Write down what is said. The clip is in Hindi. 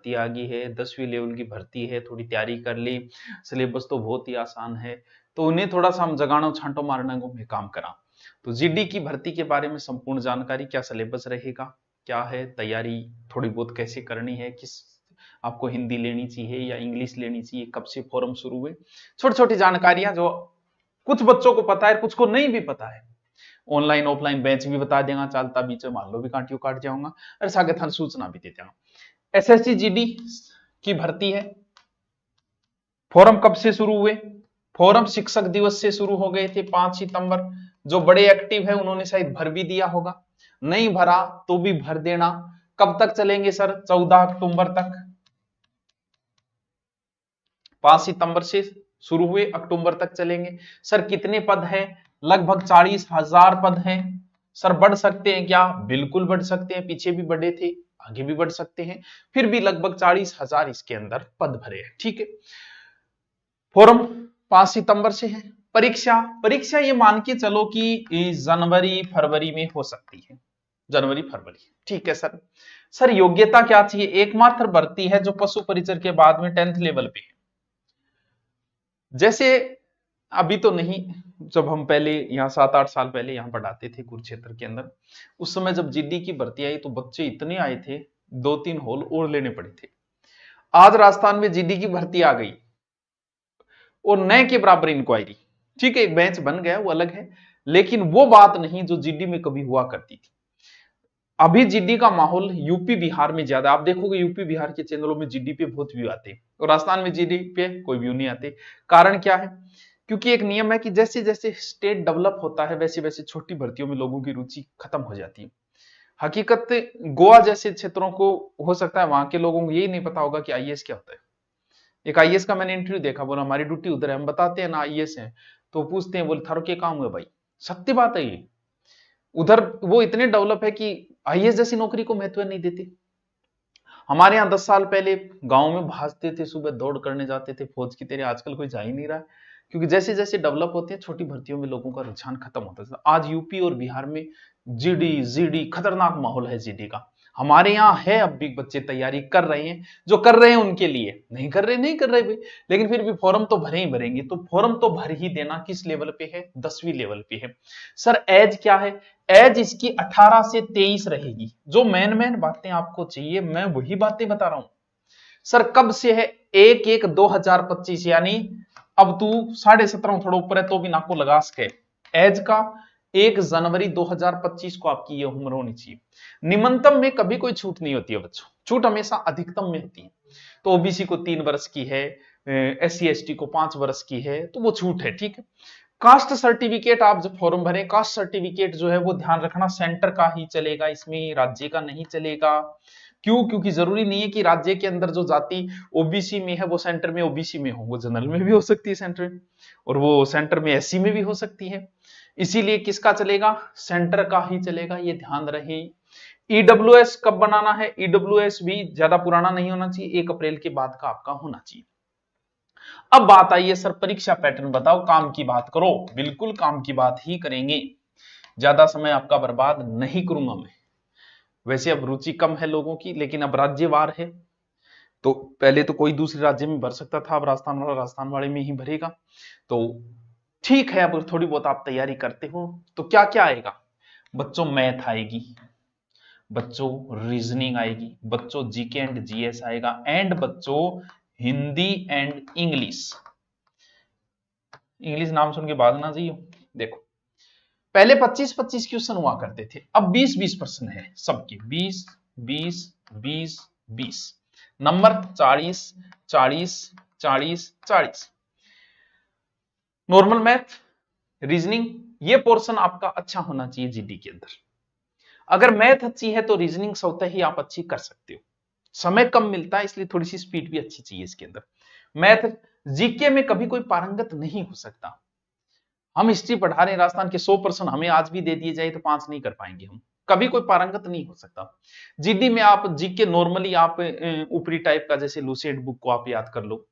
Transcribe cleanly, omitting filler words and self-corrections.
भर्ती आ गई है, 10वीं लेवल की भर्ती है, थोड़ी तैयारी कर ली, सिलेबस तो बहुत ही आसान है, तो उन्हें थोड़ा सा हम जगानो छांटो मारने को में काम करा। तो जीडी की भर्ती के बारे में संपूर्ण जानकारी, क्या सिलेबस रहेगा, क्या है तैयारी, थोड़ी बहुत कैसे करनी है, किस आपको हिंदी लेनी चाहिए या इंग्लिश लेनी चाहिए, कब से फॉर्म शुरू हुए, छोटी छोटी जानकारियां जो कुछ बच्चों को पता है, कुछ को नहीं भी पता है। ऑनलाइन ऑफलाइन बैच भी बता देगा, चालता बीच में मान लो भी काटियो काट जाऊंगा, और सागे थान सूचना भी दे देगा। एसएससी जीडी की भर्ती है, फॉर्म कब से शुरू हुए, फॉर्म शिक्षक दिवस से शुरू हो गए थे 5 सितंबर। जो बड़े एक्टिव है उन्होंने शायद भर भी दिया होगा, नहीं भरा तो भी भर देना। कब तक चलेंगे सर, 14 अक्टूबर तक। 5 सितंबर से शुरू हुए, अक्टूबर तक चलेंगे। सर कितने पद हैं, लगभग 40,000 पद हैं। सर बढ़ सकते हैं क्या, बिल्कुल बढ़ सकते हैं, पीछे भी बढ़े थे, आगे भी बढ़ सकते हैं, फिर भी लगभग 40,000 इसके अंदर पद भरे हैं, ठीक है। फॉर्म 5 सितंबर से है। परीक्षा, परीक्षा ये मान के चलो कि जनवरी फरवरी में हो सकती है, जनवरी फरवरी, ठीक है सर। सर योग्यता क्या चाहिए, एकमात्र भर्ती है जो पशु परिचर के बाद में 10th लेवल पे है। जैसे अभी तो नहीं, जब हम पहले यहाँ 7-8 साल पहले यहाँ पढ़ाते थे कुरुक्षेत्र के अंदर, उस समय जब जीडी की भर्ती आई तो बच्चे इतने आए थे, 2-3 हॉल और लेने पड़े थे। आज राजस्थान में जीडी की भर्ती आ गई और नए के बराबर इंक्वायरी, ठीक है, एक बेंच बन गया वो अलग है, लेकिन वो बात नहीं जो जीडी में कभी हुआ करती थी। अभी जीडी का माहौल यूपी बिहार में ज्यादा, आप देखोगे यूपी बिहार के चैनलों में जीडी पे बहुत व्यू आते हैं और राजस्थान में जीडी पे कोई व्यू नहीं आते। कारण क्या है, क्योंकि एक नियम है कि जैसे जैसे स्टेट डेवलप होता है वैसे वैसे छोटी भर्तियों में लोगों की रुचि खत्म हो जाती है। हकीकत गोवा जैसे क्षेत्रों को हो सकता है वहां के लोगों को यही नहीं पता होगा कि आईएएस क्या होता है। एक आईएएस का मैंने इंटरव्यू देखा, बोला हमारी ड्यूटी उधर है, हम बताते हैं ना आईएएस है, तो पूछते हैं बोले थारो क्या काम हुआ भाई, सत्य बात है ये। उधर वो इतने डेवलप है कि आईएएस जैसी नौकरी को महत्व नहीं देते। हमारे यहाँ 10 साल पहले गांव में भाजते थे, सुबह दौड़ करने जाते थे फौज की तेरे, आजकल कोई जा ही नहीं रहा है, क्योंकि जैसे जैसे डेवलप होते हैं छोटी भर्तियों में लोगों का रुझान खत्म होता है। आज यूपी और बिहार में जीडी जीडी खतरनाक माहौल है जीडी का। हमारे यहाँ है, अब भी बच्चे तैयारी कर रहे हैं, जो कर रहे हैं उनके लिए, नहीं कर रहे नहीं कर रहे भाई, लेकिन फिर भी फॉर्म तो भरे ही भरेंगे, तो फॉर्म तो भर ही देना। किस लेवल पे है, 10वीं लेवल पे है। सर एज क्या है, एज इसकी 18 से 23 रहेगी। जो मेन बातें आपको चाहिए मैं वही बातें बता रहा हूं। सर कब से है, 1/1/2025, यानी अब तू 17.5 थोड़ा ऊपर है तो भी नाको लगा सके, एज का 1 जनवरी 2025 को आपकी ये उम्र होनी चाहिए। निम्नतम में कभी कोई छूट नहीं होती है बच्चों, छूट हमेशा अधिकतम में होती है। तो ओबीसी को 3 वर्ष की है, SC ST को 5 वर्ष की है, तो वो छूट है, ठीक है। कास्ट सर्टिफिकेट आप जब फॉर्म भरें, कास्ट सर्टिफिकेट जो है वो ध्यान रखना सेंटर का ही चलेगा, इसमें राज्य का नहीं चलेगा। क्यों, क्योंकि जरूरी नहीं है कि राज्य के अंदर जो जाति ओबीसी में है वो सेंटर में ओबीसी में हो, वो जनरल में भी हो सकती है सेंटर में, और वो सेंटर में SC में भी हो सकती है। इसीलिए किसका चलेगा, सेंटर का ही चलेगा, ये ध्यान रहे। ईडब्ल्यूएस कब बनाना है, ईडब्ल्यूएस भी ज्यादा पुराना नहीं होना चाहिए, 1 अप्रैल के बाद का आपका होना चाहिए। अब बात आई है सर परीक्षा पैटर्न बताओ, काम की बात करो, बिल्कुल काम की बात ही करेंगे, ज्यादा समय आपका बर्बाद नहीं करूंगा मैं। वैसे अब रुचि कम है लोगों की, लेकिन अब राज्यवार है, तो पहले तो कोई दूसरे राज्य में भर सकता था, अब राजस्थान वाले में ही भरेगा। तो ठीक है, अब थोड़ी बहुत आप तैयारी करते हो तो क्या क्या आएगा, बच्चों मैथ आएगी, बच्चों रीजनिंग आएगी, बच्चों जीके एंड जीएस आएगा, एंड बच्चों हिंदी एंड इंग्लिश। इंग्लिश नाम सुन के भागना चाहिए। देखो पहले 25-25 क्वेश्चन हुआ करते थे, अब 20-20 प्रश्न है सबके, 20-20-20-20, नंबर 40-40-40-40। नॉर्मल मैथ, रीजनिंग, ये पोर्शन आपका अच्छा होना चाहिए जीडी के अंदर। अगर मैथ अच्छी है तो रीजनिंग स्वतः ही आप अच्छी कर सकते हो। समय कम मिलता है इसलिए थोड़ी सी स्पीड भी अच्छी चाहिए इसके अंदर। मैथ, जीके में कभी कोई पारंगत नहीं हो सकता। हम हिस्ट्री पढ़ा रहे हैं राजस्थान के, 100% हमें आज भी दे दिए जाए तो 5 नहीं कर पाएंगे हम, कभी कोई पारंगत नहीं हो सकता। जीडी में आप जीके नॉर्मली आप ऊपरी टाइप का, जैसे लूसेंट बुक को आप याद कर लो,